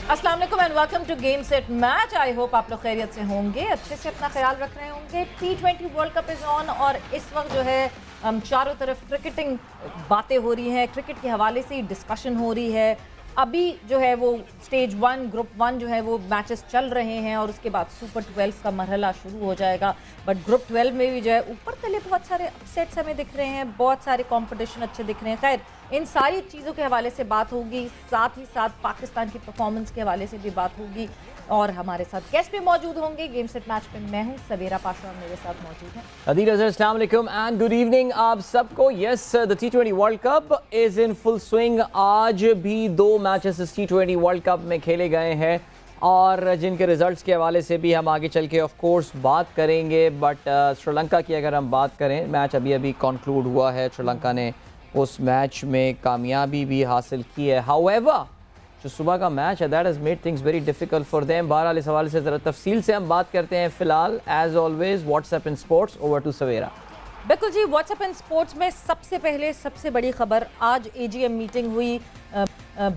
अस्सलाम वालेकुम and welcome to Game Set Match. I hope आप लोग खैरियत से होंगे, अच्छे से अपना ख्याल रख रहे होंगे। T20 world cup is on और इस वक्त जो है चारों तरफ क्रिकेटिंग बातें हो रही हैं, क्रिकेट के हवाले से ही डिस्कशन हो रही है। अभी जो है वो स्टेज 1 ग्रुप 1 जो है वो मैचेस चल रहे हैं और उसके बाद सुपर 12 का मरहला शुरू हो जाएगा। बट ग्रुप 12 में भी जो है ऊपर तले बहुत सारे अपसेट्स हमें दिख रहे हैं, बहुत सारे कंपटीशन अच्छे दिख रहे हैं। खैर इन सारी चीज़ों के हवाले से बात होगी, साथ ही साथ पाकिस्तान की परफॉर्मेंस के हवाले से भी बात होगी और हमारे साथ गेस्ट भी मौजूद होंगे। गेम सेट मैच में मैं हूं सवेरा पाशा और मेरे साथ मौजूद हैं अदील अज़हर। अस्सलाम वालेकुम एंड गुड इवनिंग आप सबको। Yes, the T20 world cup is in full swing. आज भी 2 मैचेस इस T20 वर्ल्ड कप में खेले गए हैं और जिनके रिजल्ट्स के हवाले से भी हम आगे चल के ऑफ कोर्स बात करेंगे। बट श्रीलंका की अगर हम बात करें, मैच अभी अभी कंक्लूड हुआ है। श्रीलंका ने उस मैच में कामयाबी भी हासिल की है। हाउएवर जो सुबह का मैच है that has made things very difficult for them. बहरहाल इस हवाले से ज़रा तफसील से हम बात करते हैं। फ़िलहाल as always what's up in sports, over to Savera. बिल्कुल जी, व्हाट्सएप इन स्पोर्ट्स में सबसे पहले सबसे बड़ी खबर, आज AGM मीटिंग हुई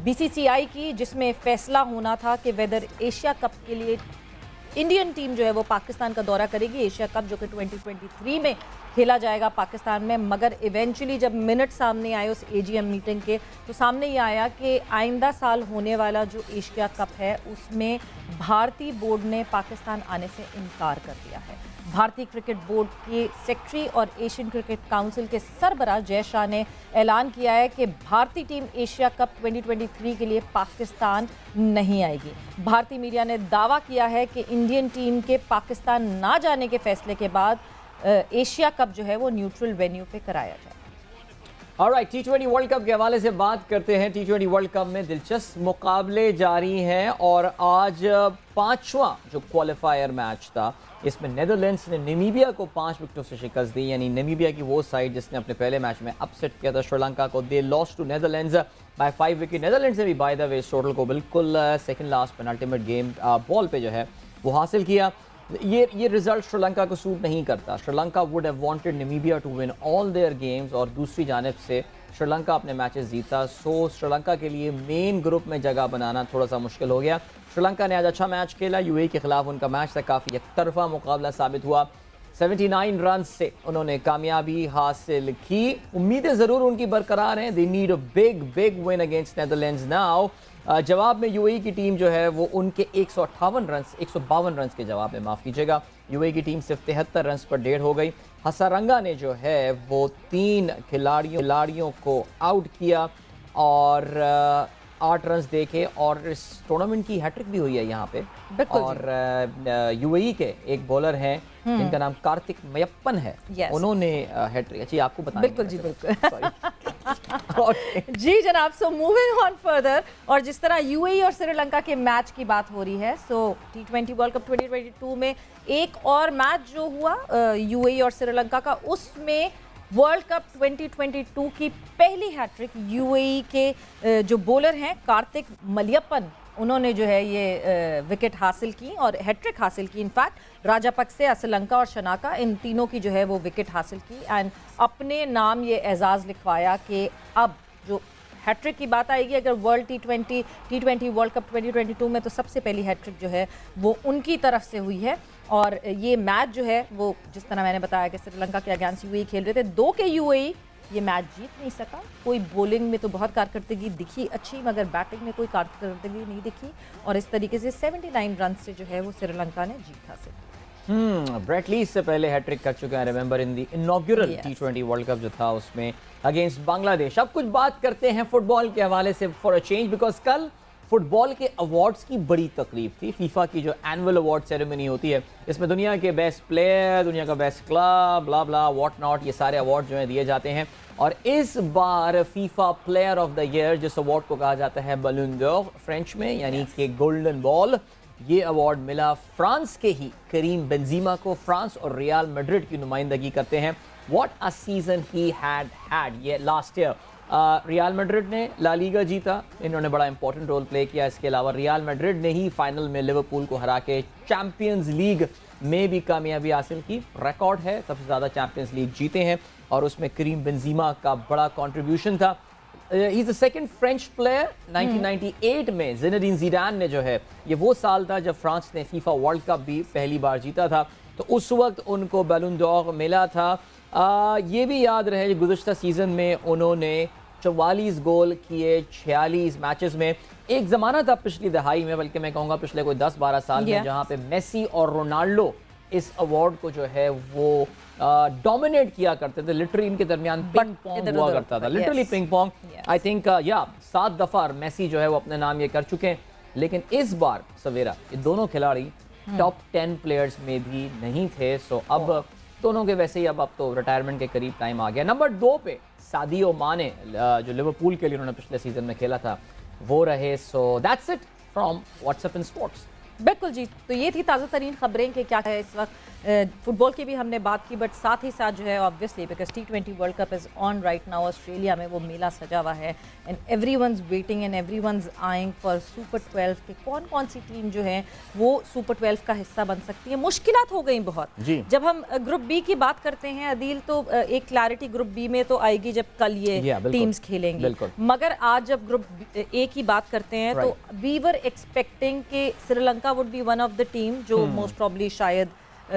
BCCI की, जिसमें फैसला होना था कि वेदर एशिया कप के लिए इंडियन टीम जो है वो पाकिस्तान का दौरा करेगी। एशिया कप जो कि 2023 में खेला जाएगा पाकिस्तान में। मगर इवेंचुअली जब मिनट सामने आए उस AGM मीटिंग के, तो सामने ये आया कि आइंदा साल होने वाला जो एशिया कप है उसमें भारतीय बोर्ड ने पाकिस्तान आने से इनकार कर दिया है। भारतीय क्रिकेट बोर्ड के सेक्रेटरी और एशियन क्रिकेट काउंसिल के सरबराह जय शाह ने ऐलान किया है कि भारतीय टीम एशिया कप 2023 के लिए पाकिस्तान नहीं आएगी। भारतीय मीडिया ने दावा किया है कि इंडियन टीम के पाकिस्तान ना जाने के फैसले के बाद एशिया कप जो है वो न्यूट्रल वेन्यू पे कराया जाए। ऑलराइट, T20 वर्ल्ड कप के हवाले से बात करते हैं। T20 वर्ल्ड कप में दिलचस्प मुकाबले जारी हैं और आज 5वां जो क्वालिफायर मैच था, इसमें नेदरलैंड्स ने नामीबिया को 5 विकेटों से शिकस्त दी। यानी नामीबिया की वो साइड जिसने अपने पहले मैच में अपसेट किया था श्रीलंका को। They lost to Netherlands by 5 wicket. Netherlands ने भी बाय द वे टोटल को बिल्कुल second last penultimate game ball पे जो है वो हासिल किया। ये रिजल्ट श्रीलंका को सूट नहीं करता। Sri Lanka would have wanted Namibia to win all their games और दूसरी जानिब से श्रीलंका अपने मैचेस जीता। सो श्रीलंका के लिए मेन ग्रुप में जगह बनाना थोड़ा सा मुश्किल हो गया। श्रीलंका ने आज अच्छा मैच खेला। UAE के खिलाफ उनका मैच था काफ़ी एकतरफा मुकाबला साबित हुआ। 79 रन से उन्होंने कामयाबी हासिल की। उम्मीदें ज़रूर उनकी बरकरार हैं। They need a big win against Netherlands now. जवाब में UAE की टीम जो है वो उनके 152 रन के जवाब में, माफ़ कीजिएगा, UAE की टीम सिर्फ 73 रन पर डेढ़ हो गई। हसारंगा ने जो है वो 3 खिलाड़ियों को आउट किया और 8 रन देके, और इस टूर्नामेंट की हैट्रिक भी हुई है यहाँ पे। और UAE के एक बॉलर हैं जिनका नाम कार्तिक मयप्पन है, उन्होंने हैट्रिक। अच्छी आपको बताना। बिल्कुल जी, बिल्कुल जी जनाब। सो मूविंग ऑन फर्दर, और जिस तरह UAE और श्रीलंका के मैच की बात हो रही है, सो T20 वर्ल्ड कप 2022 में एक और मैच जो हुआ UAE और श्रीलंका का, उसमें वर्ल्ड कप 2022 की पहली हैट्रिक UAE के जो बॉलर हैं कार्तिक मलियप्पन, उन्होंने जो है ये विकेट हासिल की और हैट्रिक हासिल की। इनफैक्ट राजापक्से, असलंका और शनाका, इन तीनों की जो है वो विकेट हासिल की एंड अपने नाम ये एजाज़ लिखवाया कि अब जो हैट्रिक की बात आएगी अगर वर्ल्ड T20 वर्ल्ड कप 2022 में, तो सबसे पहली हैट्रिक जो है वो उनकी तरफ से हुई है। और ये मैच जो है वो जिस तरह मैंने बताया कि श्रीलंका के अगेंस्ट UAE खेल रहे थे, 2 के UAE ये मैच जीत नहीं सका। कोई बॉलिंग में तो बहुत कारकर्दगी दिखी अच्छी, मगर बैटिंग में कोई कारकर्दगी नहीं दिखी और इस तरीके से 79 रन से जो है वो श्रीलंका ने जीत हासिल की। ब्रेट ली इससे पहले हैट्रिक कर चुके हैं, remember in the inaugural T20 world cup जो था उसमें अगेंस्ट बांग्लादेश। अब कुछ बात करते हैं फुटबॉल के हवाले से फॉर अ चेंज, बिकॉज कल फुटबॉल के अवार्ड्स की बड़ी तकरीब थी। फीफा की जो एनुअल अवार्ड सेरेमनी होती है, इसमें दुनिया के बेस्ट प्लेयर, दुनिया का best club, blah blah what not, ये सारे अवार्ड जो हैं दिए जाते हैं। और इस बार FIFA player of the year, जिस अवार्ड को कहा जाता है बलून डॉर फ्रेंच में, यानी कि गोल्डन बॉल, ये अवार्ड मिला फ्रांस के ही करीम बेंजीमा को। फ्रांस और रियल मैड्रिड की नुमाइंदगी करते हैं। What a season he had ये लास्ट ईयर। रियल मैड्रिड ने ला लीगा जीता, इन्होंने बड़ा इंपॉर्टेंट रोल प्ले किया। इसके अलावा रियल मैड्रिड ने ही फाइनल में लिवरपूल को हरा के चैंपियंस लीग में भी कामयाबी हासिल की। रिकॉर्ड है सबसे ज़्यादा चैंपियंस लीग जीते हैं और उसमें करीम बेंजीमा का बड़ा कंट्रीब्यूशन था। He is the second French player 1998 में ज़िनेदीन ज़िडान ने जो है, ये वो साल था जब फ्रांस ने फीफा वर्ल्ड कप भी पहली बार जीता था, तो उस वक्त उनको बैलून d'Or मिला था। ये भी याद रहे गुज़श्ता सीज़न में उन्होंने 44 गोल किए 46 मैचेस में। एक ज़माना था पिछली दहाई में, बल्कि मैं कहूँगा पिछले कोई 10-12 साल में, जहाँ पे मेसी और रोनाल्डो इस अवार्ड को जो है वो डोमिनेट किया करते थे। लिटरली इनके दरमियान पिंग पोंग हुआ करता था, literally ping pong. I think 7 दफ़ा मेसी जो है वो अपने नाम ये कर चुके हैं, लेकिन इस बार सवेरा ये दोनों खिलाड़ी टॉप 10 प्लेयर्स में भी नहीं थे। सो अब दोनों के वैसे ही अब तो रिटायरमेंट के करीब टाइम आ गया। नंबर 2 पे सादियो माने, जो लिवरपूल के लिए उन्होंने पिछले सीजन में खेला था, वो रहे। So that's it from WhatsApp in sports. बिल्कुल जी, तो ये थी ताज़ा तरीन खबरें कि क्या है इस वक्त। फुटबॉल की भी हमने बात की, बट साथ ही साथ जो है obviously because T20 world cup is on right now, Australia में वो मेला सजा हुआ है and everyone's waiting and everyone's eyeing for super 12 के कौन कौन सी टीम जो है वो सुपर 12 का हिस्सा बन सकती है। मुश्किलात हो गई बहुत जी। जब हम ग्रुप बी की बात करते हैं अदील, तो एक क्लैरिटी ग्रुप बी में तो आएगी जब कल ये टीम्स खेलेंगी, मगर आज जब ग्रुप ए की बात करते हैं तो वी वर एक्सपेक्टिंग कि Sri Lanka would be one of the team जो मोस्ट प्रॉब्ली शायद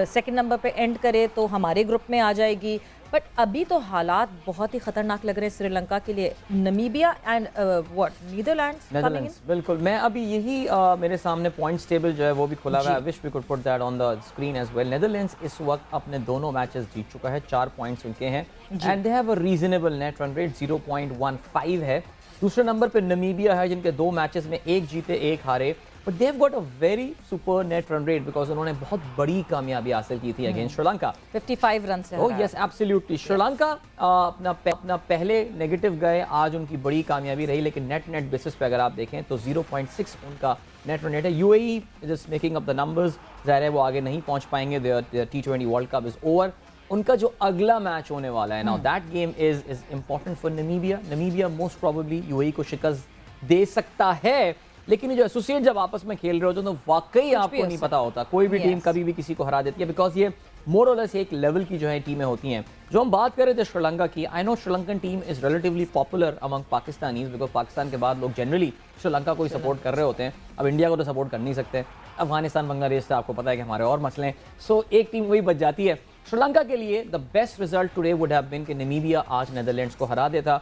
सेकंड नंबर पे एंड करे तो हमारे ग्रुप में आ जाएगी। बट अभी तो हालात बहुत ही खतरनाक लग रहे हैं श्रीलंका के लिए। Namibia and Netherlands. बिल्कुल, मैं अभी यही मेरे सामने पॉइंट्स टेबल जो है वो भी खुला हुआ है। I wish we could put that on the screen as well. Netherlands इस वक्त अपने दोनों मैचेस जीत चुका है, 4 पॉइंट्स उनके हैं and they have a reasonable net run rate, 0.15 है। दूसरे नंबर पे नमीबिया है जिनके 2 मैचेस में 1 जीते 1 हारे, but they have got a very super net run rate because उन्होंने बहुत बड़ी कामयाबी हासिल की थी अगेंस्ट श्रीलंका, 55 रन से। Oh yes absolutely. श्रीलंका अपना पहले नेगेटिव गए, आज उनकी बड़ी कामयाबी रही, लेकिन नेट बेसिस पे अगर आप देखें तो 0.6 उनका नेट रन रेट है। UAE just making up the numbers, ज़ाहिर है वो आगे नहीं पहुंच पाएंगे। Their T20 world Cup is over. उनका जो अगला मैच होने वाला है now, that game is important for Namibia. Namibia most probably UAE को शिकस्त दे सकता है, लेकिन ये जो एसोसिएट जब आपस में खेल रहे होते हैं तो वाकई आपको नहीं पता होता, कोई भी टीम कभी भी किसी को हरा देती है, बिकॉज ये मोर और लेस एक लेवल की जो है टीमें होती हैं। जो हम बात कर रहे थे श्रीलंका की, I know Sri Lankan team is relatively popular among Pakistanis, because Pakistan के बाद लोग जनरली श्रीलंका को ही सपोर्ट कर रहे होते हैं। अब इंडिया को तो सपोर्ट कर नहीं सकते, अफगानिस्तान बांग्लादेश से आपको पता है कि हमारे और मसले हैं। सो एक टीम वही बच जाती है। श्रीलंका के लिए the best result today would have been कि नमीबिया आज नीदरलैंड्स को हरा देता।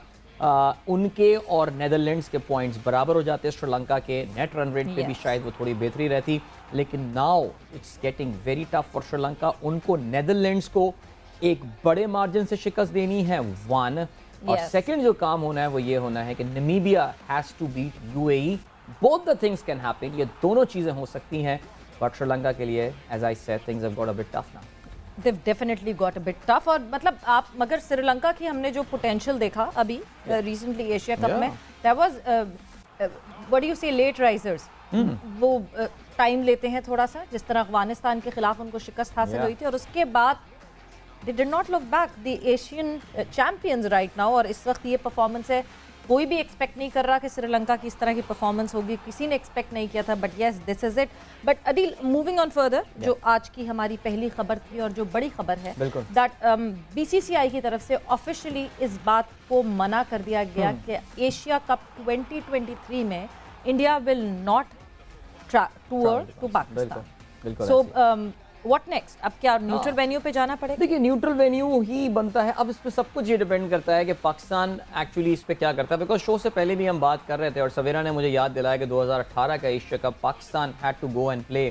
उनके और नीदरलैंड्स के पॉइंट्स बराबर हो जाते। श्रीलंका के नेट रन रेट पे भी शायद वो थोड़ी बेहतरी रहती, लेकिन now it's getting very tough for Sri Lanka. उनको नीदरलैंड्स को एक बड़े मार्जिन से शिकस्त देनी है 1, और सेकंड जो काम होना है वो ये होना है कि Namibia has to beat UAE. Both the things can happen, ये दोनों चीज़ें हो सकती हैं, बट श्रीलंका के लिए as I said things have got a bit tough now. They've definitely got a bit tough। और मतलब आप मगर श्रीलंका की हमने जो पोटेंशियल देखा अभी रिसेंटली एशिया कप में, that was what do you say late risers। वो टाइम लेते हैं थोड़ा सा, जिस तरह अफगानिस्तान के खिलाफ उनको शिकस्त हासिल हुई थी और उसके बाद they did not look back, the Asian champions right now। और इस वक्त ये परफॉर्मेंस है, कोई भी एक्सपेक्ट नहीं कर रहा कि श्रीलंका की इस तरह की परफॉर्मेंस होगी, किसी ने एक्सपेक्ट नहीं किया था, but yes this is it. But Adeel, moving on further, जो आज की हमारी पहली खबर थी और जो बड़ी खबर है दैट बीसीसीआई की तरफ से ऑफिशियली इस बात को मना कर दिया गया कि एशिया कप 2023 में India will not tour to Pakistan. So what next? अब क्या न्यूट्रल वेन्यू पे जाना पड़ेगा? देखिए न्यूट्रल वेन्यू ही बनता है। अब इस पे सब कुछ ये डिपेंड करता है कि पाकिस्तान एक्चुअली इस पे क्या करता है, बिकॉज शो से पहले भी हम बात कर रहे थे और सवेरा ने मुझे याद दिलाया कि 2018 का Asia Cup Pakistan had to go and play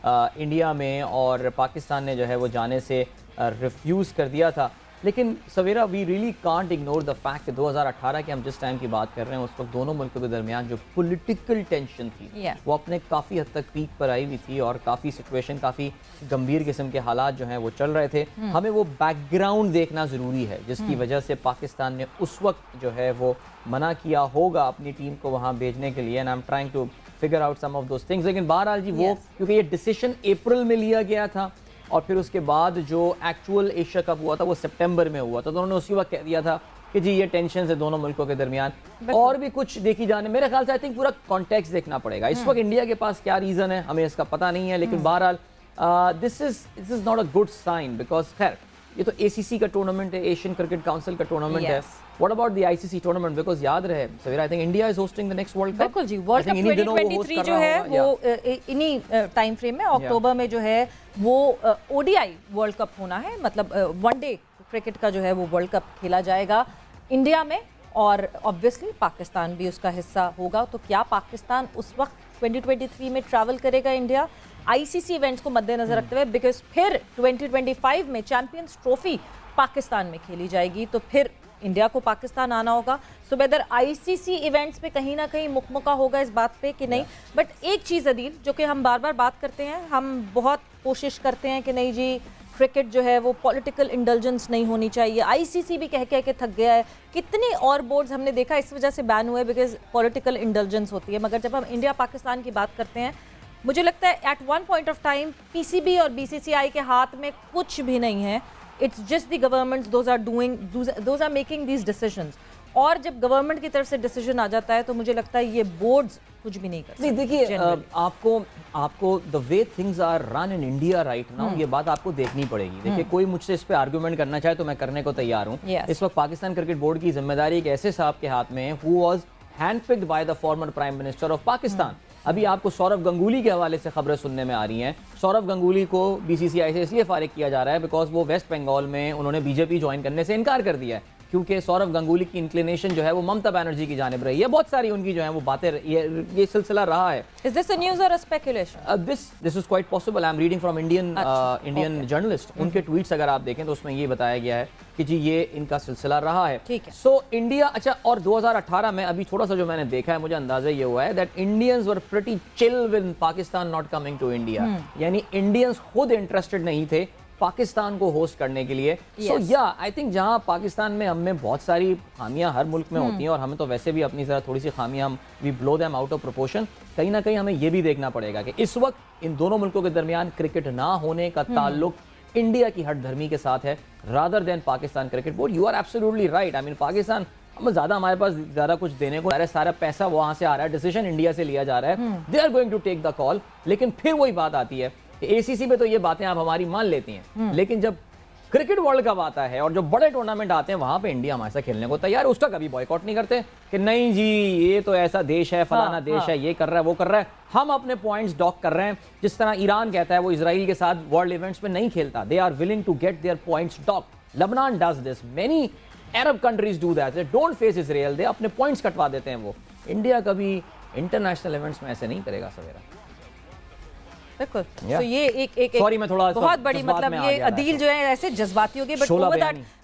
India में, और पाकिस्तान ने जो है वो जाने से रिफ्यूज़ कर दिया था। लेकिन Savera we really can't ignore the fact कि 2018 के हम जिस टाइम की बात कर रहे हैं उस वक्त दोनों मुल्कों के दरमियान जो पॉलिटिकल टेंशन थी वो अपने काफ़ी हद तक पीक पर आई हुई थी, और काफ़ी सिचुएशन, काफ़ी गंभीर किस्म के हालात जो हैं वो चल रहे थे। हमें वो बैकग्राउंड देखना ज़रूरी है जिसकी वजह से पाकिस्तान ने उस वक्त जो है वो मना किया होगा अपनी टीम को वहाँ भेजने के लिए, and I am trying to figure out some of those things. लेकिन बहरहाल जी वो क्योंकि ये डिसीजन अप्रैल में लिया गया था और फिर उसके बाद जो एक्चुअल एशिया कप हुआ था वो सितंबर में हुआ था, तो उन्होंने उसी वक्त कह दिया था कि जी ये टेंशन है दोनों मुल्कों के दरमियान, और भी कुछ देखी जाने। मेरे ख्याल से आई थिंक पूरा कॉन्टेक्स्ट देखना पड़ेगा। इस वक्त इंडिया के पास क्या रीज़न है हमें इसका पता नहीं है, लेकिन बहरहाल this is not a good sign, because खैर ये तो ACC का टूर्नामेंट है, एशियन क्रिकेट काउंसिल का टूर्नामेंट है, What about the ICC tournament? Because याद रहे सवेरा, I think India is hosting the next World Cup. बिल्कुल जी, वर्ल्ड कप 2023 जो है वो इन्हीं टाइम फ्रेम में अक्टूबर में जो है वो ODI वर्ल्ड कप होना है, मतलब वनडे क्रिकेट का जो है वो वर्ल्ड कप खेला जाएगा इंडिया में, और ऑब्वियसली पाकिस्तान भी उसका हिस्सा होगा। तो क्या पाकिस्तान उस वक्त 2023 में ट्रैवल करेगा इंडिया ICC इवेंट्स को मद्देनजर रखते हुए? बिकॉज फिर 2025 में चैंपियंस ट्रॉफी पाकिस्तान में खेली जाएगी, तो फिर इंडिया को पाकिस्तान आना होगा। सो वेदर ICC इवेंट्स पे कहीं ना कहीं मुकमुका होगा इस बात पे कि नहीं। बट एक चीज़ अदील, जो कि हम बार बार बात करते हैं, हम बहुत कोशिश करते हैं कि नहीं जी क्रिकेट जो है वो पॉलिटिकल इंडल्जेंस नहीं होनी चाहिए। ICC भी कह कह के थक गया है, कितने और बोर्ड्स हमने देखा इस वजह से बैन हुए बिकॉज पॉलिटिकल इंडल्जेंस होती है। मगर जब हम इंडिया पाकिस्तान की बात करते हैं, मुझे लगता है at one point of time PCB और BCCI के हाथ में कुछ भी नहीं है। It's just the governments, those are making these decisions. और जब गवर्नमेंट की तरफ से डिसीजन आ जाता है तो मुझे लगता है ये बोर्ड्स कुछ भी नहीं कर सकते। देखिए आपको the way things are run in India right now, ये बात आपको देखनी पड़ेगी। देखिए कोई मुझसे इस पे आर्गुमेंट करना चाहे तो मैं करने को तैयार हूँ। इस वक्त पाकिस्तान क्रिकेट बोर्ड की जिम्मेदारी एक ऐसे साहब के हाथ में है who was handpicked by the former prime minister of Pakistan. अभी आपको सौरव गंगूली के हवाले से खबरें सुनने में आ रही हैं। सौरव गंगूली को BCCI से इसलिए फारिग किया जा रहा है बिकॉज वो वेस्ट बंगाल में उन्होंने BJP ज्वाइन करने से इनकार कर दिया है, क्योंकि सौरव गंगूली की इंक्लिनेशन जो है वो ममता बनर्जी की जानिब रही है। बहुत सारी उनकी जो है वो बातें, ये सिलसिला रहा है। Is this a news or a speculation? This is quite possible. I am reading from Indian journalist. उनके ट्वीट्स अगर आप देखें तो उसमें ये बताया गया है कि जी ये इनका सिलसिला रहा है। ठीक है। सो इंडिया, अच्छा, और 2018 में अभी थोड़ा सा जो मैंने देखा है, मुझे अंदाजा ये हुआ है that Indians were pretty chill with Pakistan not coming to India. यानी इंडियंस खुद इंटरेस्टेड नहीं थे पाकिस्तान को होस्ट करने के लिए। सो या आई थिंक जहां पाकिस्तान में हमें बहुत सारी खामियां हर मुल्क में होती हैं, और हमें तो वैसे भी अपनी जरा थोड़ी सी खामियां हम we blow them out of proportion, कहीं ना कहीं हमें ये भी देखना पड़ेगा कि इस वक्त इन दोनों मुल्कों के दरमियान क्रिकेट ना होने का ताल्लुक इंडिया की हट धर्मी के साथ है rather than Pakistan cricket board. You are absolutely right. I mean Pakistan ज़्यादा, हमारे पास ज़्यादा कुछ देने को, सारा पैसा वहाँ से आ रहा है, डिसीजन इंडिया से लिया जा रहा है, they are going to take the call. लेकिन फिर वही बात आती है, ACC में तो ये बातें आप हमारी मान लेती हैं, लेकिन जब क्रिकेट वर्ल्ड कप आता है और जो बड़े टूर्नामेंट आते हैं वहां पे इंडिया हमारे साथ खेलने को तैयार है, उसका कभी बॉयकॉट नहीं करते कि नहीं जी ये तो ऐसा देश है, फलाना देश है, ये कर रहा है, वो कर रहा है। हम अपने पॉइंट्स डॉक कर रहे हैं। जिस तरह ईरान कहता है वो इजराइल के साथ वर्ल्ड इवेंट्स में नहीं खेलता, they are willing to get their points docked. Lebanon does this, many Arab countries do that, they don't face Israel, they अपने पॉइंट्स कटवा देते हैं वो। इंडिया कभी इंटरनेशनल इवेंट्स में ऐसे नहीं करेगा सवेरा। बिल्कुल। तो ये एक सॉरी मैं थोड़ा बहुत बड़ी, मतलब ये अदील जो है ऐसे जज्बाती हो गई, but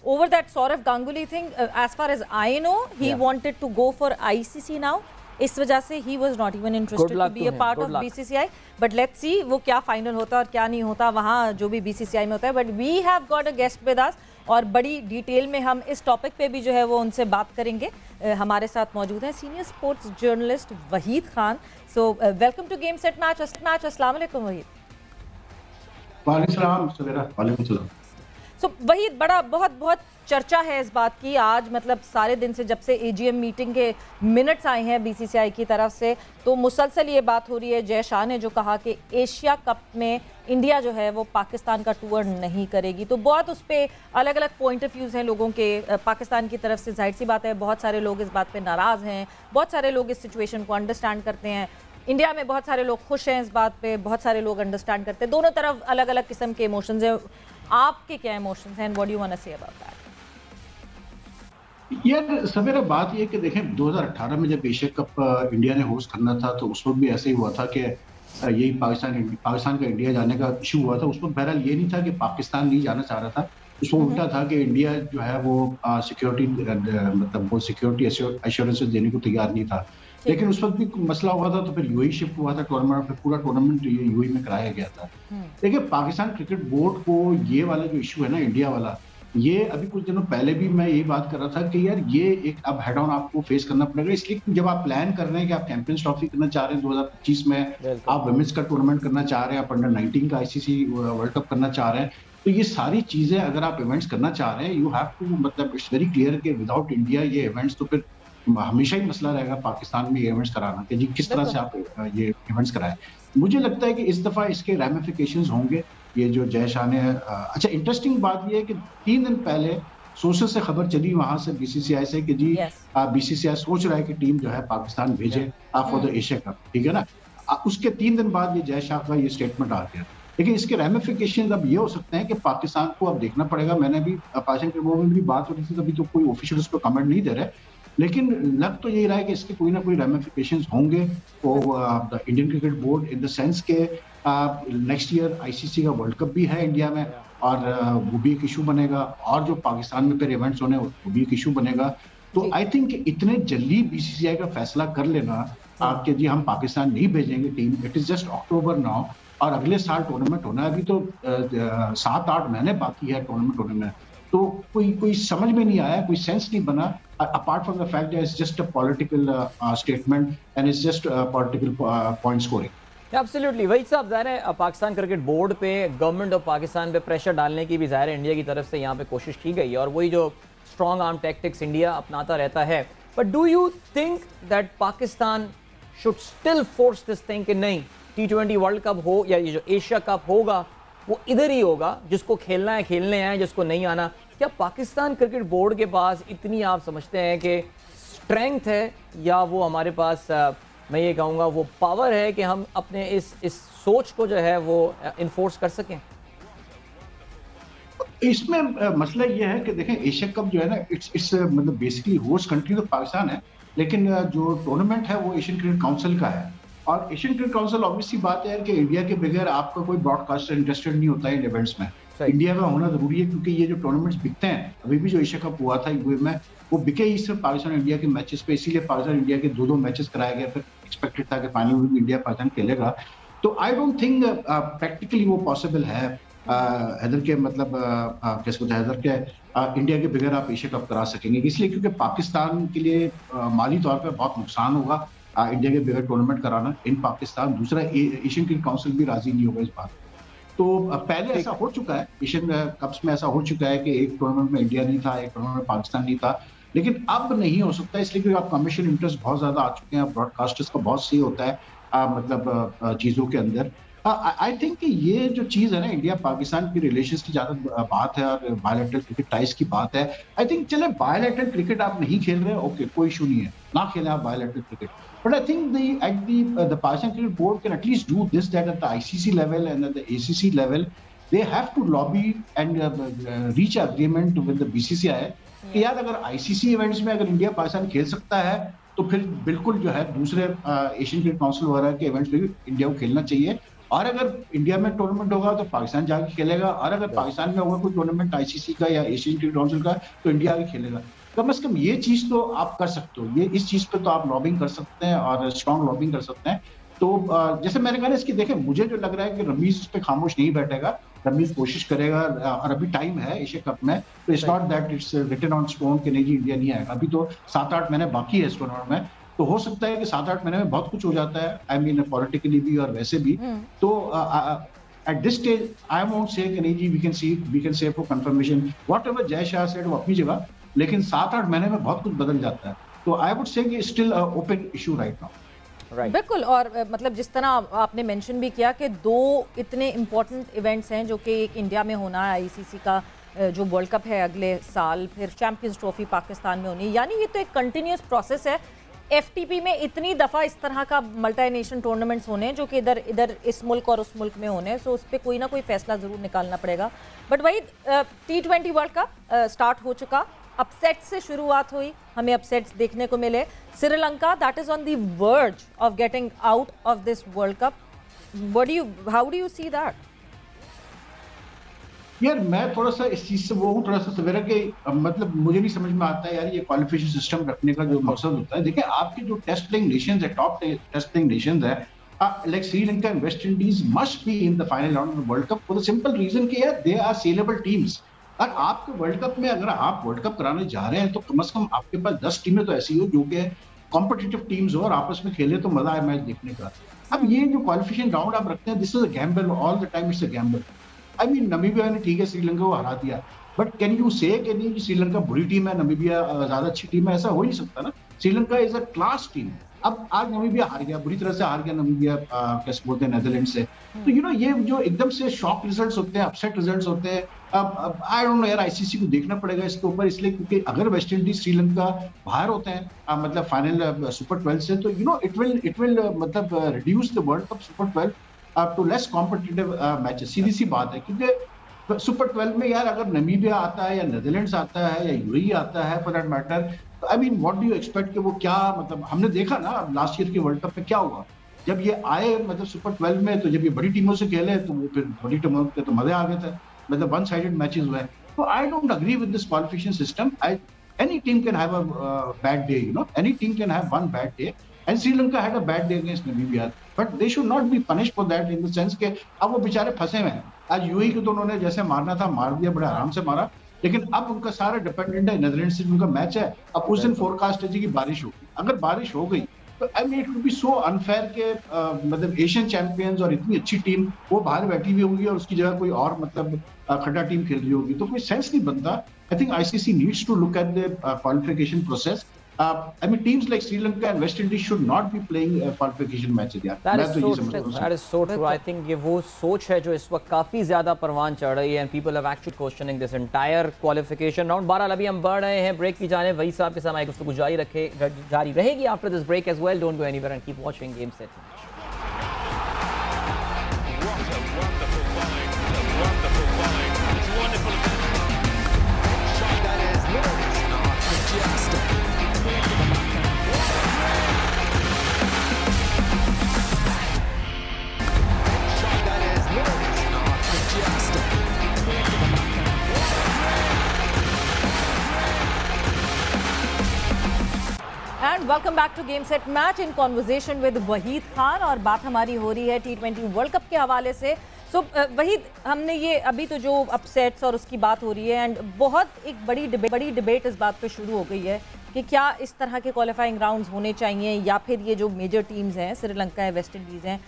over that Sourav Ganguly thing, as far as I know he wanted to go for ICC now. इस वजह से he was not even interested to be a part of BCCI, but let's see वो क्या फाइनल होता है और क्या नहीं होता वहाँ जो भी BCCI में होता है। But we have got a guest with us, और बड़ी डिटेल में हम इस टॉपिक पे भी जो है वो उनसे बात करेंगे। हमारे साथ मौजूद हैं senior sports journalist Waheed Khan. So welcome to Game Set Match. अस्सलाम वालेकुम वहीद। वालेकुम सलाम सवेरा। वालेकुम सलाम। सो वही बहुत चर्चा है इस बात की आज, मतलब सारे दिन से जब से AGM मीटिंग के मिनट्स आए हैं BCCI की तरफ से, तो मुसलसल ये बात हो रही है। जय शाह ने जो कहा कि एशिया कप में इंडिया जो है वो पाकिस्तान का टूर नहीं करेगी, तो बहुत उस पर अलग अलग पॉइंट ऑफ व्यूज़ हैं लोगों के। पाकिस्तान की तरफ से जाहिर सी बात है बहुत सारे लोग इस बात पे नाराज़ हैं, बहुत सारे लोग इस सिचुएशन को अंडरस्टैंड करते हैं। इंडिया में बहुत सारे लोग खुश हैं इस बात पे, बहुत सारे लोग अंडरस्टैंड करते हैं। दोनों तरफ अलग अलग किस्म के इमोशंस हैं। आपके क्या इमोशंस हैं, what do you want to say about that? यार सवेरा बात ये कि देखें 2018 में जब एशिया कप इंडिया ने होस्ट करना था तो उस वक्त भी ऐसे ही हुआ था कि यही पाकिस्तान का इंडिया जाने का इशू हुआ था। उस वक्त बहरहाल ये नहीं था कि पाकिस्तान नहीं जाना चाह रहा था, उस वक्त उल्टा था कि इंडिया जो है वो सिक्योरिटी एश्योरेंसेस देने को तैयार नहीं था। लेकिन उस वक्त भी मसला हुआ था, तो फिर यूएई शिफ्ट हुआ था टूर्नामेंट, फिर पूरा टूर्नामेंट यूएई में कराया गया था। देखिए पाकिस्तान क्रिकेट बोर्ड को ये वाला जो इशू है ना इंडिया वाला, ये अभी कुछ दिनों पहले भी मैं यही बात कर रहा था कि यार ये एक अब हेड ऑन आपको फेस करना पड़ेगा। इसलिए जब आप प्लान कर रहे हैं कि आप चैंपियंस ट्रॉफी करना चाह रहे हैं 2025 में, आप वुमेन्स का टूर्नामेंट करना चाह रहे हैं, आप अंडर 19 का ICC वर्ल्ड कप करना चाह रहे हैं, तो ये सारी चीजें अगर आप इवेंट्स करना चाह रहे हैं, यू हैव टू, मतलब इट्स वेरी क्लियर कि विदाउट इंडिया ये इवेंट्स तो फिर हमेशा ही मसला रहेगा पाकिस्तान में ये इवेंट्स कराना कि जी किस तरह से आप ये इवेंट्स कराएं। मुझे लगता है कि इस दफा इसके रैमिफिकेशंस होंगे। ये जो जय शाह ने अच्छा इंटरेस्टिंग बात ये है कि 3 दिन पहले सोर्सेज से खबर चली वहां से बीसीसीआई से कि जी बीसीसीआई सोच रहा है कि टीम जो है पाकिस्तान भेजे फॉर द एशिया कप, ठीक है ना। उसके 3 दिन बाद ये जय शाह का ये स्टेटमेंट आ गया। लेकिन इसके रेमिफिकेशन अब ये हो सकते हैं कि पाकिस्तान को अब देखना पड़ेगा। मैंने भी पाकिस्तान के वो में भी बात हो रही थी, तभी तो कोई ऑफिशियल उस पर कमेंट नहीं दे रहे, लेकिन लग तो यही रहा है कि इसके कोई ना कोई रेमिफिकेशंस होंगे the Indian cricket board, in the sense के नेक्स्ट ईयर आईसीसी का वर्ल्ड कप भी है इंडिया में, और वो भी एक इशू बनेगा, और जो पाकिस्तान में फिर इवेंट्स होने वो भी एक इशू बनेगा। तो आई थिंक इतने जल्दी बीसीसीआई का फैसला कर लेना कि जी हम पाकिस्तान नहीं भेजेंगे team, it is just October now, और अगले साल टूर्नामेंट होना है। अभी तो 7-8 महीने बाकी है टूर्नामेंट होने में। तो कोई समझ में नहीं आया, कोई सेंस नहीं बना, apart from the fact that it's just a political statement and it's just political point scoring. Absolutely वही साहब, ज़ाहिर है पाकिस्तान क्रिकेट बोर्ड पे, गवर्नमेंट ऑफ पाकिस्तान पे प्रेशर डालने की भी ज़ाहिर है इंडिया की तरफ से यहाँ पे कोशिश की गई है, और वही जो स्ट्रॉन्ग आर्म टैक्टिक्स इंडिया अपनाता रहता है। But do you think that Pakistan should still force this thing कि नहीं, T20 वर्ल्ड कप हो या ये जो एशिया कप होगा वो इधर ही होगा, जिसको खेलना है खेलने आए, जिसको नहीं आना? क्या पाकिस्तान क्रिकेट बोर्ड के पास इतनी, आप समझते हैं कि स्ट्रेंथ है, या वो हमारे पास मैं ये कहूँगा वो पावर है कि हम अपने इस सोच को जो है वो इन्फोर्स कर सकें? इसमें मसला ये है कि देखें, एशिया कप जो है ना, इट्स मतलब बेसिकली होस्ट कंट्री तो पाकिस्तान है, लेकिन जो टूर्नामेंट है वो एशियन क्रिकेट काउंसिल का है, और एशियन क्रिकेट काउंसिल ऑब्वियसली बात है कि इंडिया के बगैर आपका कोई ब्रॉडकास्टर इंटरेस्टेड नहीं होता है इन इवेंट्स में। इंडिया का होना जरूरी है, क्योंकि ये जो टूर्नामेंट्स बिकते हैं, अभी भी जो एशिया कप हुआ था यूए में, वो बिके ही सिर्फ पाकिस्तान इंडिया के मैचेस पे, इसीलिए पाकिस्तान इंडिया के 2-2 मैचेस कराए गए, फिर एक्सपेक्टेड था कि फाइनल में भी इंडिया पाकिस्तान खेलेगा। तो आई डोंट थिंक प्रैक्टिकली वो पॉसिबल है हैदर के, मतलब कैसे होता है हैदर के इंडिया के बगैर आप एशिया कप करा सकेंगे, इसलिए क्योंकि पाकिस्तान के लिए माली तौर पर बहुत नुकसान होगा इंडिया के बगैर टूर्नामेंट कराना इन पाकिस्तान। दूसरा, एशियन क्रिकेट काउंसिल भी राजी नहीं होगा इस बात। तो पहले ऐसा हो चुका है, एशियन कप्स में ऐसा हो चुका है कि एक टूर्नामेंट में इंडिया नहीं था, एक टूर्नामेंट में पाकिस्तान नहीं था, लेकिन अब नहीं हो सकता, इसलिए क्योंकि अब कमर्शियल इंटरेस्ट बहुत ज्यादा आ चुके हैं, ब्रॉडकास्टर्स का बहुत सही होता है मतलब चीजों के अंदर। आई थिंक कि ये जो चीज है ना, इंडिया पाकिस्तान की रिलेशंस की ज्यादा बात है और बायलैटरल क्रिकेट टाइज की बात है। आई थिंक चले बायलैटरल क्रिकेट आप नहीं खेल रहे, ओके कोई इशू नहीं है, ना खेलें आप bilateral cricket, but I think the Pakistan Cricket Board can at least do this, that at the ICC level and at the ACC level they have to lobby and reach agreement with the BCCI कि यार अगर ICC events में अगर India Pakistan खेल सकता है तो फिर बिल्कुल जो है दूसरे एशियन क्रिकेट काउंसिल वगैरह के इवेंट्स में भी इंडिया को खेलना चाहिए, और अगर इंडिया में टूर्नामेंट होगा तो पाकिस्तान जाके खेलेगा, और अगर पाकिस्तान में होगा कोई टूर्नामेंट आईसीसी का या एशियन क्रिकेट काउंसिल का तो इंडिया आगे खेलेगा। कम से कम ये चीज तो आप कर सकते हो, ये इस चीज पे तो आप लॉबिंग कर सकते हैं और स्ट्रॉन्ग लॉबिंग कर सकते हैं। तो जैसे मैंने कहा ना, इसकी देखें, मुझे जो लग रहा है कि रमीज इस पे खामोश नहीं बैठेगा, रमीज कोशिश करेगा, और अभी टाइम है एशिया कप में, तो it's not that it's written on stone कि नहीं जी इंडिया नहीं आएगा, अभी तो 7-8 महीने बाकी है इस टूर्नामेंट में। तो हो सकता है कि 7-8 महीने में बहुत कुछ हो जाता है, आई मीन पॉलिटिकली भी और वैसे भी। तो at this stage I won't say कि नहीं जी we can say for confirmation whatever Jay Shah said वो अपनी जगह, लेकिन 7-8 महीने में बहुत कुछ बदल जाता है। तो आई वुड से कि still open issue right now. बिल्कुल, और मतलब जिस तरह आपने मेंशन भी किया कि 2 इतने इम्पोर्टेंट इवेंट्स हैं जो कि एक इंडिया में होना है, आईसीसी का जो वर्ल्ड कप है अगले साल, फिर चैंपियंस ट्रॉफी पाकिस्तान में होनी, यानी ये तो एक कंटिन्यूस प्रोसेस है। एफटीपी में इतनी दफ़ा इस तरह का मल्टी नेशन टूर्नामेंट्स होने जो कि इधर इस मुल्क और उस मुल्क में होने, सो उस पर कोई ना कोई फैसला ज़रूर निकालना पड़ेगा। बट वही T20 वर्ल्ड कप स्टार्ट हो चुका, अपसेट से शुरुआत हुई, हमें अपसेट्स देखने को मिले। Sri Lanka that is on the verge of getting out of this world cup, how do you see that? यार मैं थोड़ा सा इस चीज से वो हूँ थोड़ा सा सवेरा के, मतलब मुझे नहीं समझ में आता है यार ये क्वालिफिकेशन सिस्टम रखने का जो मकसद होता है। देखिए आपके जो टेस्ट प्लेइंग नेशंस है, टॉप टेस्ट प्लेइंग नेशंस है, like Sri Lanka and West Indies must be in the final round of World cup for the simple reason कि यार दे आर सेलेबल टीम्स। और आपके वर्ल्ड कप में अगर आप वर्ल्ड कप कराने जा रहे हैं तो कम से कम आपके पास 10 टीमें तो ऐसी हो जो कि कॉम्पिटिटिव टीम्स हो और आपस में खेले तो मजा आए मैच देखने का। अब ये जो क्वालिफिकेशन राउंड आप रखते हैं, this is a gamble, all the time it's a gamble. I mean Namibia ने ठीक है श्रीलंका को हरा दिया, बट कैन यू से कि नहीं श्रीलंका बुरी टीम है, नमीबिया ज्यादा अच्छी टीम है? ऐसा हो नहीं सकता ना। Sri Lanka is a class team अब आज नमीबिया हार गया, बुरी तरह से हार गया नमीबिया, कैसे बोलते हैं, नेदरलैंड से। तो ये जो एकदम से शॉक रिजल्ट्स होते हैं, अपसेट रिजल्ट्स होते हैं, अब आई डोंट नो यार, आईसीसी को देखना पड़ेगा इसके ऊपर, इसलिए क्योंकि अगर वेस्ट इंडीज श्रीलंका बाहर होते हैं मतलब फाइनल सुपर 12 से, तो इट विल मतलब reduce the world cup super 12 to less competitive matches. सीधी सी बात है, क्योंकि सुपर 12 में यार अगर नमीबिया आता है या नेदरलैंड्स आता है या यूएई आता है for that matter, I mean what do you expect कि वो क्या, मतलब हमने देखा ना लास्ट ईयर के वर्ल्ड कप में क्या हुआ, जब ये आए मतलब सुपर 12 में, तो जब ये बड़ी टीमों से खेले तो वो फिर बड़ी टीमों के तो मजे आ गए थे, मतलब वन साइडेड मैचेस हुए। तो I don't agree with this qualification system. Any team can have a bad day, any team can have one bad day, and Sri Lanka had a bad day against Namibia, but they should not be punished for that in the sense के अब वो बेचारे फंसे हुए हैं। आज UAE को तो उन्होंने जैसे मारना था मार दिया, बड़े आराम से मारा, लेकिन अब उनका सारा डिपेंडेंट है नेदरलैंड्स से, उनका मैच है। अब उस दिन फोरकास्ट है जी कि बारिश होगी, अगर बारिश हो गई तो I mean it would be so unfair के मतलब एशियन चैंपियंस और इतनी अच्छी टीम वो बाहर बैठी हुई होगी और उसकी जगह कोई और मतलब खड़ा टीम खेल रही होगी, तो कोई सेंस नहीं बनता। I think ICC needs to look at the qualification process. I mean, teams like Sri Lanka and West Indies should not be playing qualification matches. यार, That is so true. I think ये वो सोच है जो इस वक्त काफी ज्यादा परवान चढ़ रही है, and people have actually questioning this entire qualification round. बहरहाल अभी हम बढ़ रहे हैं ब्रेक की जाने, वही साहब के साथ गुफ्तगू जारी रहेगी after this break as well. Don't go anywhere and keep watching Game Set Match. And welcome back to Game Set Match in conversation with Waheed Khan, और बात हमारी हो रही है T20 वर्ल्ड कप के हवाले से। सो वहीद, हमने ये अभी तो जो अपसेट्स और उसकी बात हो रही है, एंड बहुत एक बड़ी डिबेट इस बात पे शुरू हो गई है कि क्या इस तरह के क्वालिफाइंग राउंड्स होने चाहिए या फिर ये जो मेजर टीम्स हैं, श्रीलंका है, वेस्ट इंडीज़ हैं,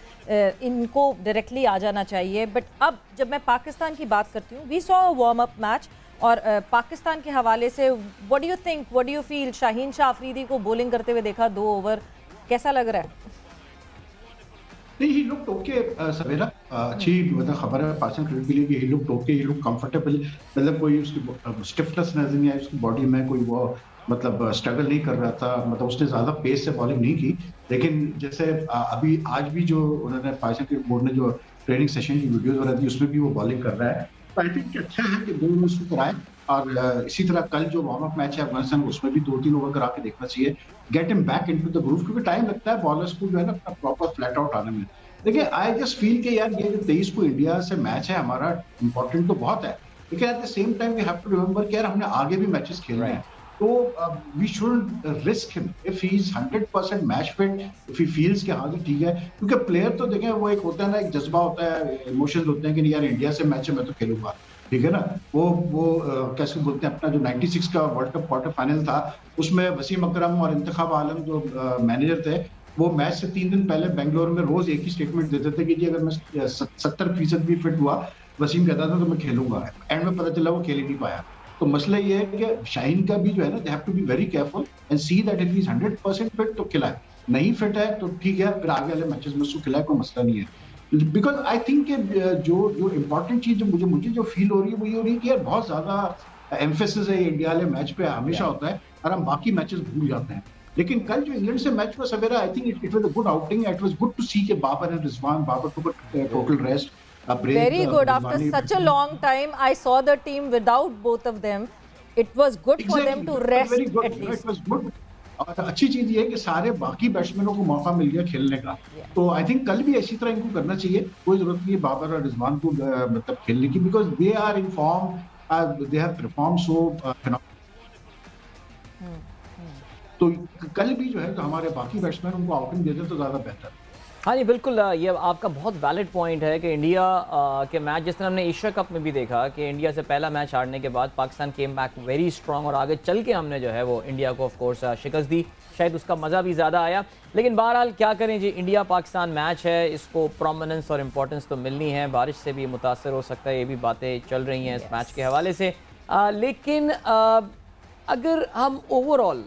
इनको डायरेक्टली आ जाना चाहिए। बट अब जब मैं पाकिस्तान की बात करती हूँ, we saw warm up match, और पाकिस्तान के हवाले से what do you think, what do you feel? Shaheen Shah Afridi को बॉलिंग करते हुए देखा 2 ओवर, कैसा लग रहा है? नहीं, ही लुक्ड ओके सवेरा, अच्छी मतलब खबर है पाकिस्तान क्रिकेट के लिए कि he looked okay, he looked comfortable, मतलब कोई उसकी स्टिफनेस नजर नहीं आई उसकी बॉडी में, कोई वो मतलब स्ट्रगल नहीं कर रहा था, मतलब उसने ज्यादा पेस से बॉलिंग नहीं की। लेकिन जैसे अभी आज भी जो उन्होंने पाकिस्तान क्रिकेट बोर्ड ने जो ट्रेनिंग सेशन की वीडियोज वगैरह दी उसमें भी वो बॉलिंग कर रहा है। आई थिंक अच्छा है कि 2 ओवर उसको कराए, और इसी तरह कल जो वार्म अप मैच है अफगानिस्तान, उसमें भी 2-3 ओवर करा के देखना चाहिए, get him back into the groove, क्योंकि टाइम लगता है बॉलर्स को जो है ना अपना प्रॉपर फ्लैट आउट आने में। देखिए, आई जस्ट फील कि यार ये जो 23 को इंडिया से मैच है हमारा, इंपॉर्टेंट तो बहुत है, लेकिन at the same time we have to remember कि यार हमने आगे भी मैचेस खेलने हैं, तो we should risk him if he is 100% match fit, if he feels कि हाँ जी ठीक है, क्योंकि प्लेयर तो देखें वो एक होता है ना, एक जज्बा होता है, इमोशंस होते हैं कि यार इंडिया से मैच है मैं तो खेलूंगा, ठीक है ना। वो कैसे बोलते हैं, अपना जो 96 का वर्ल्ड कप क्वार्टर फाइनल था उसमें वसीम अकरम और इंतखाब आलम जो मैनेजर थे, वो मैच से 3 दिन पहले बेंगलोर में रोज एक ही स्टेटमेंट देते थे कि जी अगर मैं 70% भी फिट हुआ, वसीम कहता था तो मैं खेलूंगा। एंड में पता चला वो खेल ही नहीं पाया। तो मसला ये है कि शाहीन का भी जो है ना, they have to be very careful and see that if he is 100% fit तो खिलाए, नहीं फिट है तो ठीक है, फिर आगे वाले मैचेस में उसको खिलाए, कोई मसला नहीं है। बिकॉज आई थिंक जो इम्पोर्टेंट चीज जो मुझे जो फील हो रही है वो ये हो रही है कि यार बहुत ज्यादा एम्फेसिस है इंडिया वाले मैच पे हमेशा होता है और हम बाकी मैचेस भूल जाते हैं। लेकिन कल जो इंग्लैंड से मैच हुआ Savera, I think it was a good outing, it was good to see के Babar and Rizwan, Babar took a total rest, a break, very good after such a long time I saw the team without both of them, it was good for them to rest at least, it was good। और अच्छी चीज ये है कि सारे बाकी बैट्समैनों को मौका मिल गया खेलने का, तो आई थिंक कल भी इसी तरह इनको करना चाहिए, कोई जरूरत नहीं है बाबर और रिजवान को मतलब खेलने की, because they are in form, they have perform so. तो कल भी जो है तो हमारे बाकी बैट्समैन उनको आउटिंग देते तो ज्यादा बेहतर। हाँ जी बिल्कुल, ये आपका बहुत वैलिड पॉइंट है कि इंडिया के मैच, जिस तरह हमने एशिया कप में भी देखा कि इंडिया से पहला मैच हारने के बाद Pakistan came back very strong, और आगे चल के हमने जो है वो इंडिया को ऑफ कोर्स शिकस्त दी, शायद उसका मज़ा भी ज़्यादा आया। लेकिन बहरहाल क्या करें जी, इंडिया पाकिस्तान मैच है, इसको प्रोमिनेंस और इम्पोर्टेंस तो मिलनी है, बारिश से भी मुतासर हो सकता है, ये भी बातें चल रही हैं इस मैच के हवाले से। लेकिन अगर हम ओवरऑल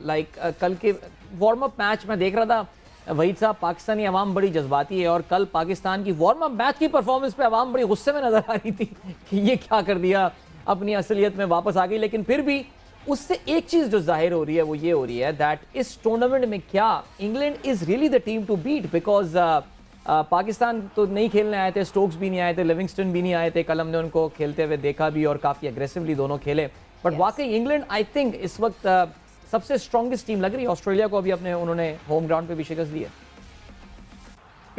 कल के वार्म अप मैच में देख रहा था, वहीद साहब, पाकिस्तानी अवाम बड़ी जज्बाती है और कल पाकिस्तान की वार्म अप मैच की परफॉर्मेंस पे अवाम बड़ी गुस्से में नजर आ रही थी कि ये क्या कर दिया, अपनी असलियत में वापस आ गई। लेकिन फिर भी उससे एक चीज़ जो जाहिर हो रही है वो ये हो रही है दैट इस टूर्नामेंट में क्या England is really the team to beat, because Pakistan तो नहीं खेलने आए थे, स्टोक्स भी नहीं आए थे, लिविंगस्टन भी नहीं आए थे, कल हमने उनको खेलते हुए देखा भी और काफ़ी एग्रेसिवली दोनों खेले। बट वाकई इंग्लैंड आई थिंक इस वक्त सबसे स्ट्रॉन्गेस्ट टीम लग रही है। ऑस्ट्रेलिया को अभी अपने उन्होंने होम ग्राउंड पे भी शिकस्त दी है।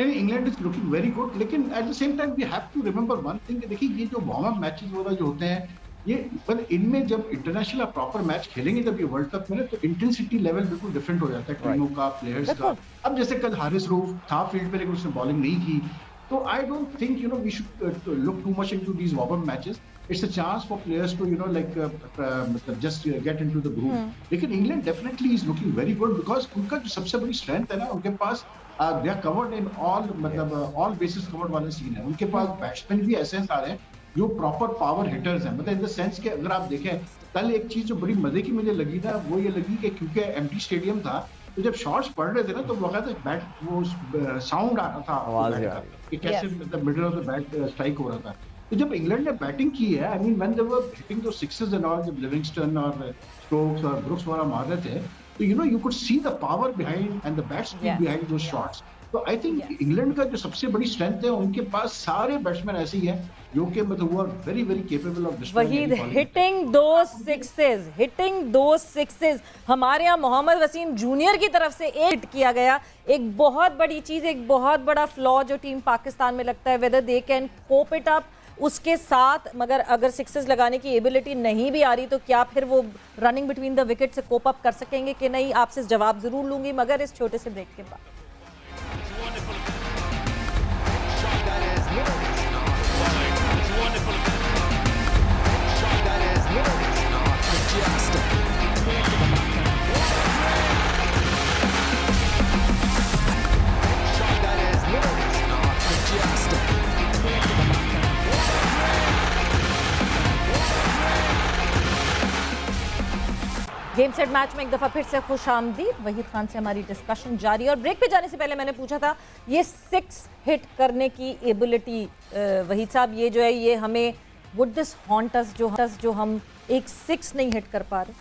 England is looking very good, लेकिन at the same time we have to remember one thing, देखिए ये जो वार्म अप मैचेस वगैरह जो होते हैं ये पर इनमें जब इंटरनेशनल प्रॉपर मैच खेलेंगे जब ये वर्ल्ड कप में, तो इंटेंसिटी लेवल बिल्कुल डिफरेंट हो जाता है टीमों का, प्लेयर्स का। अब जैसे कल हारिस रूफ था फील्ड पे लेकिन उसने बॉलिंग नहीं की, तो I don't think we should look too much into these warm up matches. It's a chance for players to मतलब just get into the group. लेकिन England definitely is looking very good because उनका जो सबसे बड़ी strength है ना, उनके पास they are covered in all, मतलब ऑल बेसिस कवर्ड वाला सीन है। उनके पास बैट्समैन भी ऐसे सारे हैं जो प्रॉपर पावर हिटर्स हैं, मतलब इन द सेंस के अगर आप देखें कल एक चीज जो बड़ी मजे की मुझे लगी ना, वो ये लगी कि क्योंकि एम्प्टी स्टेडियम था तो जब शॉट्स पड़ रहे थे ना तो वक्त बैट वो साउंड आ रहा था आवाज कि कैसे मतलब middle of the bat strike हो रहा था। तो जब इंग्लैंड ने बैटिंग की है, I mean when they were hitting those sixes and all, जब लिविंगस्टन और स्टोक्स और ब्रुक्स वगैरह मार रहे थे, तो you could see the power behind and the bat speed behind those shots. तो आई थिंक इंग्लैंड का जो सबसे बड़ी स्ट्रेंथ है, उनके पास सारे बैट्समैन ऐसे ही हैं जो कि मतलब वो very very capable of Waheed hitting those sixes. हमारे यहाँ मोहम्मद वसीम जूनियर की तरफ से एक हिट किया गया, एक बहुत बड़ी चीज, एक बहुत बड़ा फ्लॉ जो टीम पाकिस्तान में लगता है, whether they can cope it up उसके साथ। मगर अगर सिक्सेस लगाने की एबिलिटी नहीं भी आ रही तो क्या फिर वो रनिंग बिटवीन द विकेट से कोप अप कर सकेंगे कि नहीं, आपसे जवाब जरूर लूंगी मगर इस छोटे से ब्रेक के बाद। गेम सेट मैच में एक दफा फिर से खुश आमदीद। वहीद खान से हमारी डिस्कशन जारी। और ब्रेक पे जाने से पहले मैंने पूछा था ये 6 हिट करने की एबिलिटी, वहीद साहब ये जो है ये हमें वुड दिस हॉन्ट अस जो हम एक 6 नहीं हिट कर पा रहे?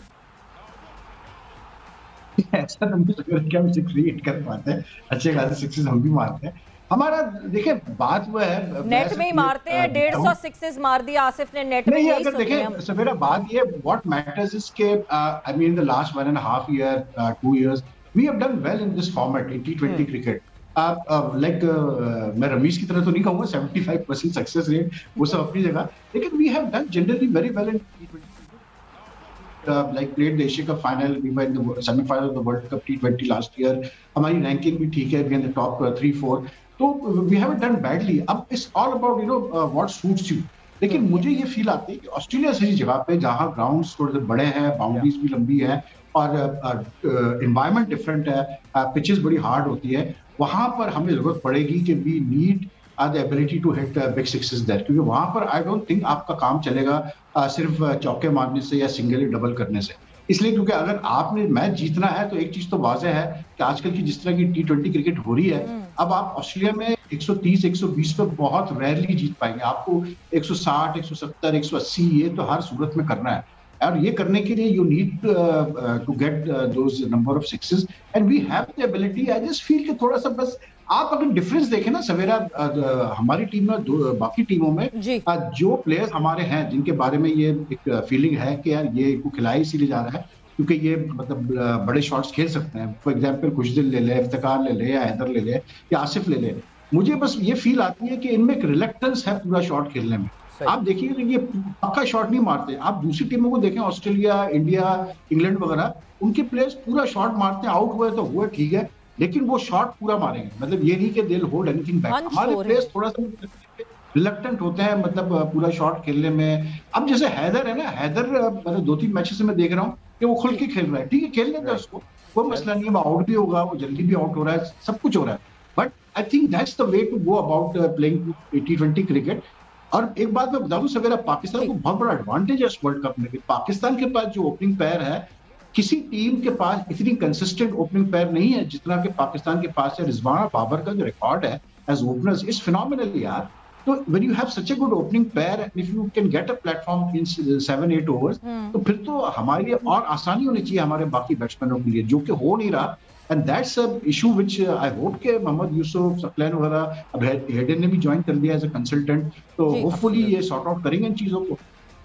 ऐसा तो मुझे लग रहा है कि हम 6 हिट कर पाते हैं, अच्छे खासे सिक्सेस हम भी मारते हैं। हमारा देखिए बात वो है नेट में ही मारते हैं, 150 सिक्सेस मार दिया आसिफ ने नेट में। अगर देखें सवेरा बात ये व्हाट मैटर्स इज के I mean the last 1.5 year 2 years we have done well in this format in T20 cricket. मैं रमीज की तरह तो नहीं कहूंगा 75% सक्सेस रेट, वो सब अपनी जगह, लेकिन we have done generally very well in T20 like played the Asia Cup final, we were in the semi-final of the World Cup T20 last year. हमारी रैंकिंग भी ठीक है, we are in the top 3-4, तो we haven't done badly. अब it's all about what suits you. लेकिन मुझे ये feel आती है कि ऑस्ट्रेलिया जैसी जगह पे जहाँ ग्राउंड्स थोड़े बड़े हैं, बाउंड्रीज भी लंबी है और एनवायरनमेंट डिफरेंट है, पिचेस बड़ी हार्ड होती है, वहां पर हमें जरूरत पड़ेगी कि we need the ability to hit big sixes there, क्योंकि वहां पर आई डोंट थिंक आपका काम चलेगा सिर्फ चौके मारने से या सिंगल डबल करने से। इसलिए क्योंकि अगर आपने मैच जीतना है तो एक चीज तो वाज़ेह है कि आजकल की जिस तरह की T20 क्रिकेट हो रही है, अब आप ऑस्ट्रेलिया में 130 120 पे बहुत रेयरली जीत पाएंगे। आपको 160 170 180 ये तो हर सूरत में करना है, और ये करने के लिए you need to get those number of sixes and we have the ability. I just feel कि थोड़ा सा बस आप अगर डिफरेंस देखें ना सवेरा, हमारी टीम में बाकी टीमों में जो प्लेयर्स हमारे हैं जिनके बारे में ये एक फीलिंग है कि यार ये को खिलाया इसीलिए जा रहा है क्योंकि ये मतलब बड़े शॉट्स खेल सकते हैं, फॉर एग्जांपल खुशदिल ले ले, इफ्तिकार ले ले, या हैदर ले ले, या आसिफ ले ले, मुझे बस ये फील आती है कि इनमें एक रिलक्टेंस है पूरा शॉट खेलने में। आप देखिए ये पक्का शॉट नहीं मारते। आप दूसरी टीमों को देखें, ऑस्ट्रेलिया, इंडिया, इंग्लैंड वगैरह, उनके प्लेयर्स पूरा शॉट मारते हैं, आउट हुए तो हुए ठीक है, लेकिन वो शॉट पूरा मारेंगे, मतलब ये नहीं कि they will hold anything back. हमारे प्लेयर्स थोड़ा सा रिलक्टेंट होते हैं मतलब पूरा शॉट खेलने में। अब जैसे हैदर है ना, हैदर मतलब 2-3 मैचेस से मैं देख रहा हूँ कि वो खुल के खेल रहा है, ठीक है खेलने दो उसको, कोई मसला नहीं है, वो आउट भी होगा, वो जल्दी भी आउट हो रहा है, सब कुछ हो रहा है, but I think that's the way to go about playing T20 cricket. और एक बात मैं बता दूं सवेरा, पाकिस्तान को बहुत बड़ा एडवांटेज है इस वर्ल्ड कप में। पाकिस्तान के पास जो ओपनिंग पेयर है किसी टीम के पास इतनी कंसिस्टेंट ओपनिंग पेयर नहीं है जितना कि पाकिस्तान के पास है। रिजवाना बाबर का जो रिकॉर्ड है एज ओपनर्स इज फिनोमिनल यार। तो when you have such a good opening pair and if you can get a platform in 7-8 overs, तो फिर तो हमारे लिए और आसानी होनी चाहिए हमारे बाकी बैट्समैनों के लिए, जो कि हो नहीं रहा। And that's a issue which I hope के मोहम्मद यूसुफ, सकलैन वगैरह, अब हेडन ने भी ज्वाइन कर दिया एज अ कंसल्टेंट, तो होपफुली ये सॉर्ट आउट करेंगे इन चीजों को।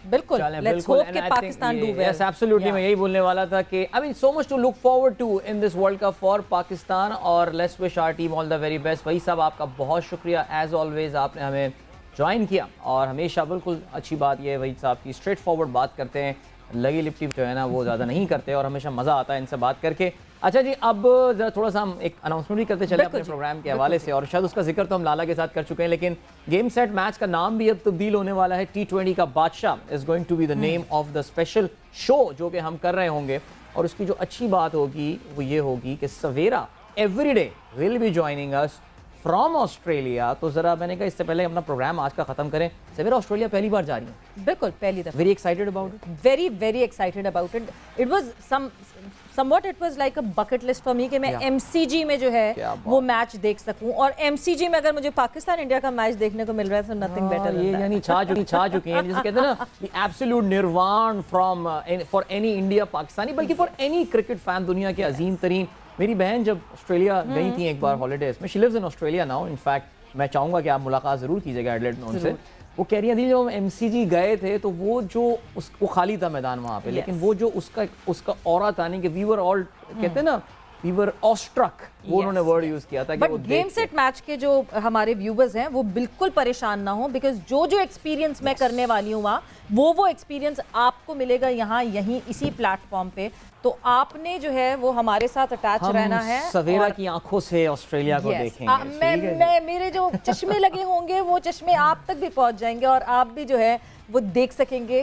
बिल्कुल, लेट्स होप कि Pakistan do well. Yes absolutely, मैं यही बोलने वाला था कि I mean so much to look forward to in this world cup for Pakistan, और let's wish our team all the very best. वही साहब, आपका बहुत शुक्रिया एज ऑलवेज, आपने हमें ज्वाइन किया, और हमेशा बिल्कुल अच्छी बात ये वही साहब की स्ट्रेट फॉरवर्ड बात करते हैं, लगी लिपटी जो है ना वो ज़्यादा नहीं करते, और हमेशा मज़ा आता है इनसे बात करके। अच्छा जी, अब जरा थोड़ा सा हम एक अनाउंसमेंट भी करते चले अपने प्रोग्राम के हवाले से, और शायद उसका जिक्र तो हम लाला के साथ कर चुके हैं, लेकिन गेम सेट मैच का नाम भी अब तब्दील होने वाला है। T20 का बादशाह is going to be the name of the special show जो कि हम कर रहे होंगे, और उसकी जो अच्छी बात होगी वो ये होगी कि Savera every day will be joining us from Australia. तो जरा मैंने कहा इससे पहले अपना प्रोग्राम आज का खत्म करें, सवेरा ऑस्ट्रेलिया पहली बार जा रही है। बिल्कुल, पहली दफा। Very excited about it, very excited about it. It was somewhat it was like a bucket list for me कि मैं MCG में जो है वो मैच देख सकूं, और MCG में अगर मुझे पाकिस्तान इंडिया का मैच देखने को मिल रहा है तो नथिंग बेटर। ये यानी छा चुकी हैं, जैसे कहते हैं ना, द एब्सोल्यूट निर्वाण from for any India Pakistani, बल्कि फॉर एनी क्रिकेट फैन, दुनिया के अजीम तरीन। मेरी बहन जब ऑस्ट्रेलिया गई थी एक बार हॉलीडेज में, she lives in Australia now, in fact मैं चाहूंगा कि आप मुलाकात जरूर कीजिएगा एडिलेड में उनसे। वो कह रही थी जब हम MCG गए थे तो वो जो वो खाली था मैदान वहाँ पे, लेकिन वो जो उसका ऑरा था, नहीं कि वी वर ऑल, कहते हैं ना, वी वर ऑस्ट्रक, वो उन्होंने वर्ड यूज किया था। बट गेम सेट मैच के जो हमारे व्यूवर्स हैं वो बिल्कुल परेशान ना हो, बिकॉज जो एक्सपीरियंस मैं करने वाली हूँ वहाँ वो एक्सपीरियंस आपको मिलेगा यहाँ यहीं इसी प्लेटफॉर्म पे। तो आपने जो है वो हमारे साथ अटैच रहना है, सवेरा की आंखों से ऑस्ट्रेलिया को देखेंगे। मैं मेरे जो चश्मे लगे होंगे वो चश्मे आप तक भी पहुंच जाएंगे, और आप भी जो है वो देख सकेंगे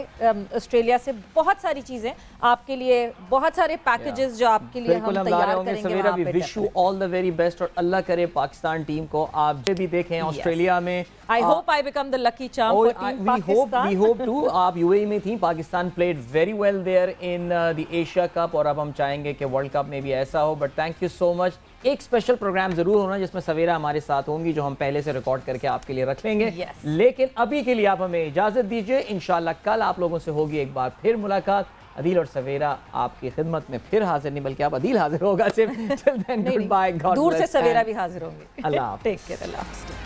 ऑस्ट्रेलिया से बहुत सारी चीजें आपके लिए, बहुत सारे पैकेजेस जो आपके लिए हम तैयार करेंगे। Savera, we wish you all the very best, और अल्लाह करे पाकिस्तान टीम को आप भी देखें ऑस्ट्रेलिया में। I hope I become the lucky charm for team Pakistan. We hope to. आप UAE में थी, Pakistan played very well there in the Asia Cup, और अब हम चाहेंगे कि वर्ल्ड कप में भी ऐसा हो। But thank you so much. एक स्पेशल प्रोग्राम जरूर होना जिसमें सवेरा हमारे साथ होंगी, जो हम पहले से रिकॉर्ड करके आपके लिए रख लेंगे। लेकिन अभी के लिए आप हमें इजाजत दीजिए, इंशाल्लाह कल आप लोगों से होगी एक बार फिर मुलाकात। अदील और सवेरा आपकी खिदमत में फिर हाजिर नहीं, बल्कि आप अदील हाजिर होगा सिर्फ। दूर से सवेरा भी हाजिर होंगे। अल्लाह टेक केयर, अल्लाह।